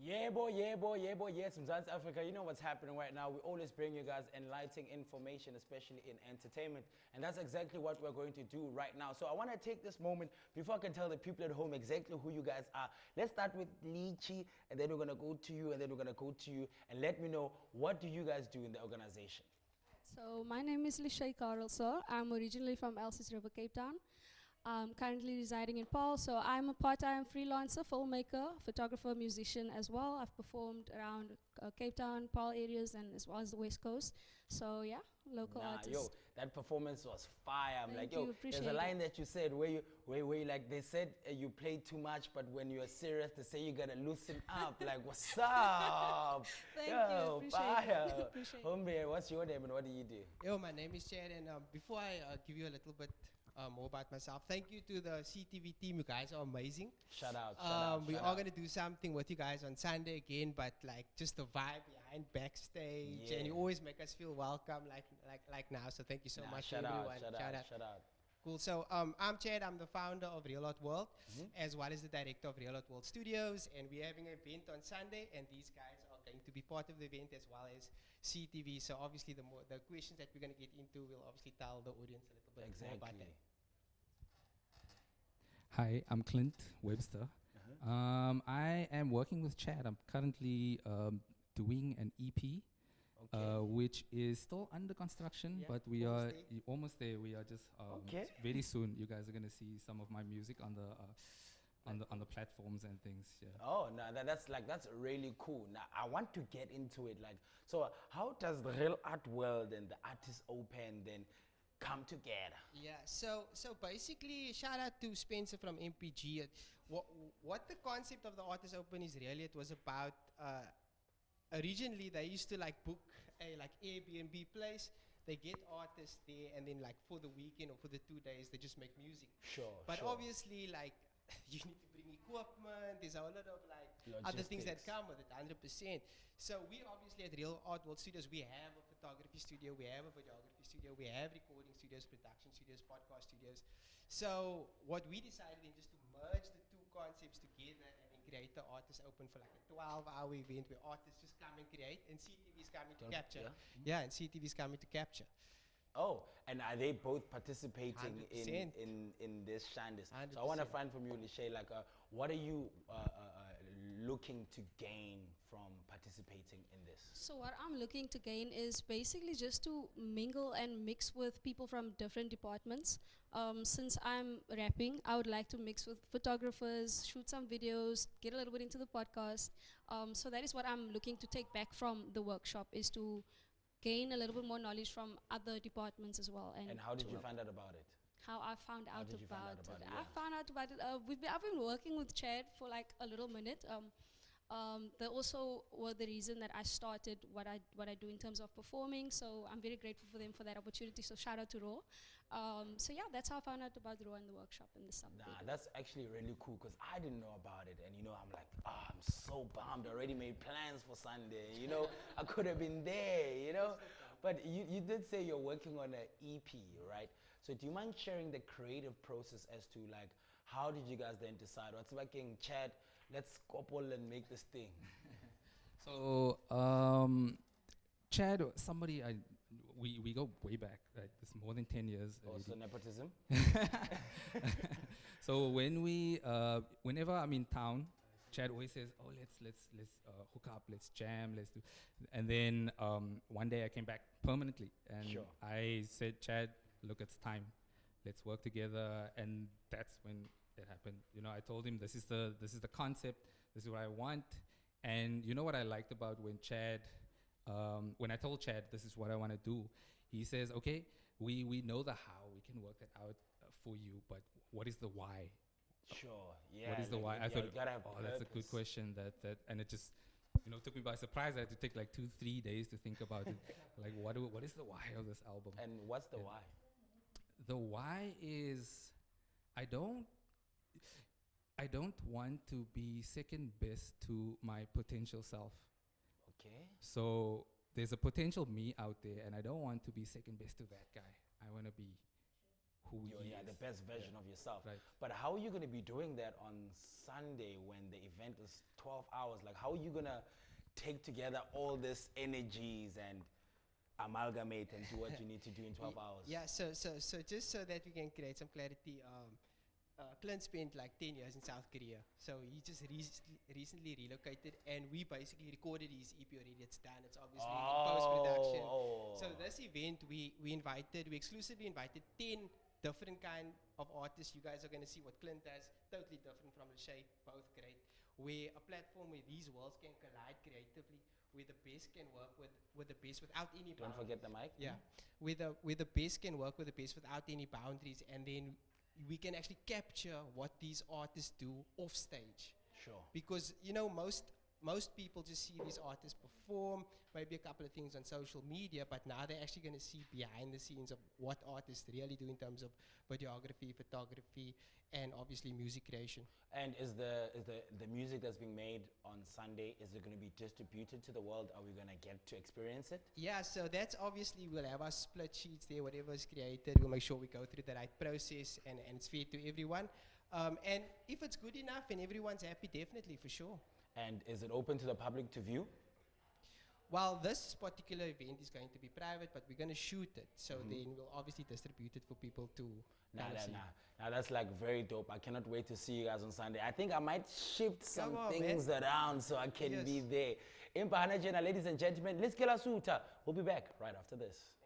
Yeah, boy, yeah, boy, yeah, boy, yes, from South Africa. You know what's happening right now. We always bring you guys enlightening information, especially in entertainment. And that's exactly what we're going to do right now. So I want to take this moment before I can tell the people at home exactly who you guys are. Let's start with Leyche, and then we're going to go to you, and then we're going to go to you, and let me know, what do you guys do in the organization? So my name is Leyche Karelse. I'm originally from Elsies River, Cape Town. I'm currently residing in Paarl, so I'm a part-time freelancer, filmmaker, photographer, musician as well. I've performed around Cape Town, Paarl areas, and as well as the West Coast. So yeah, local Nah, yo, artist. that performance was fire. I'm like, Thank yo, you, there's a appreciate line it. that you said where you like, they said you played too much, but when you're serious, they say you gotta loosen up. Like, what's up? Thank you, Yo, appreciate it. fire. Appreciate it. Homie, what's your name and what do you do? Yo, my name is Chad, and before I give you a little bit more about myself, thank you to the CTV team. You guys are amazing. Shout out, shout out, We shout are out. gonna do something with you guys on Sunday again, but like just the vibe behind backstage, Yeah. and you always make us feel welcome, like now. So thank you so Nah, much, shout everyone. out, shout out, shout out. Cool. So I'm Chad. I'm the founder of Real Art World, as well as the director of Real Art World Studios. And we're having an event on Sunday, and these guys are going to be part of the event as well as CTV. So obviously, the questions that we're going to get into will obviously tell the audience a little bit more about that. Exactly. Hi, I'm Clint Webster. I am working with Chad. I'm currently doing an EP, Okay. which is still under construction, Yeah, but we almost are there. almost there. We are just Okay. very soon. You guys are gonna see some of my music on the platforms and things. Yeah. Oh, no, that's really cool. Now I want to get into it. Like, so how does the real art world and the artist open then come together? Yeah, so basically, shout out to Spencer from MPG. What the concept of the Artist Open is really, it was about, originally they used to like book a like Airbnb place. They get artists there, and then like for the weekend or for the 2 days, they just make music. Sure, But sure. obviously, like, you need to bring equipment. There's a lot of like other things that Logistics. come with it, 100%. So we obviously at Real Art World Studios, we have a photography studio, we have a videography studio, we have recording studios, production studios, podcast studios. So what we decided then just to merge the two concepts together and then create the Artist Open for like a 12-hour event where artists just come and create, and CTV is coming to capture. Yeah. Yeah, and CTV is coming to capture. Oh, and are they both participating 100%. in this Shandis? So I 100%. want to find from you, Leyche, like, what are you looking to gain from participating in this? So what I'm looking to gain is basically just to mingle and mix with people from different departments. Since I'm rapping, I would like to mix with photographers, shoot some videos, get a little bit into the podcast. So that is what I'm looking to take back from the workshop, is to gain a little bit more knowledge from other departments as well. And how did to you find out about it? how I found out did you find out about about it. it? I Yeah. found out about it. I've been working with Chad for like a little minute. They also were the reason that I started what I do in terms of performing. So I'm very grateful for them for that opportunity. So shout out to Raw. So yeah, that's how I found out about Raw in the workshop in the summer. Nah, that's actually really cool because I didn't know about it, and I'm like, I'm so bummed. I already made plans for Sunday. I could have been there. But you did say you're working on an EP, right? So do you mind sharing the creative process as to like how did you guys then decide? What's making Chad? Let's couple and make this thing. So Chad, somebody we go way back. Like it's more than 10 years. Also already. nepotism. So whenever I'm in town, Chad always says, "Oh, let's hook up, let's jam, let's do." And then one day I came back permanently, and Sure. I said, "Chad, look, it's time. Let's work together." And that's when it happened. I told him this is the concept. This is what I want. And you know what I liked about when I told Chad this is what I want to do, he says, "Okay, we know the how. We can work it out for you, but what is the why?" Sure. Yeah. What is the like, why? yeah, I you thought, gotta have that's a good purpose. question. And it just, took me by surprise. I had to take like 2-3 days to think about it. Like, what is the why of this album? And what's the Yeah. why? The why is, I don't want to be second best to my potential self. Okay. So there's a potential me out there, and I don't want to be second best to that guy. I want to be who he Yeah, is. the best version of yourself. Right. But how are you going to be doing that on Sunday when the event is 12 hours? Like, how are you going to take together all this energies and amalgamate and do what you need to do in 12 hours? Yeah, so just so that we can create some clarity, Clint spent like 10 years in South Korea. So he just recently relocated, and we basically recorded his EP already. It's done. It's obviously in post-production. So this event, we exclusively invited 10 different kind of artists. You guys are going to see what Clint does, totally different from Leyche, both great. Where a platform where these worlds can collide creatively, where the best can work with the best without any Don't boundaries. forget the mic. Yeah, where the best can work with the best without any boundaries, and then we can actually capture what these artists do off stage. Sure. Because most people just see these artists perform, maybe a couple of things on social media, but now they're actually going to see behind the scenes of what artists really do in terms of videography, photography, and obviously music creation. And is the music that's being made on Sunday, is it going to be distributed to the world? Are we going to get to experience it? Yeah, so that's obviously, we'll have our split sheets there, whatever is created. We'll make sure we go through the right process and it's fair to everyone. And if it's good enough and everyone's happy, definitely, for sure. And is it open to the public to view? Well, this particular event is going to be private, but we're going to shoot it. So then we'll obviously distribute it for people to see. Now that's like very dope. I cannot wait to see you guys on Sunday. I think I might shift some Come on, things around so I can Yes. be there. Impahana Jena, ladies and gentlemen, let's get our suita. We'll be back right after this.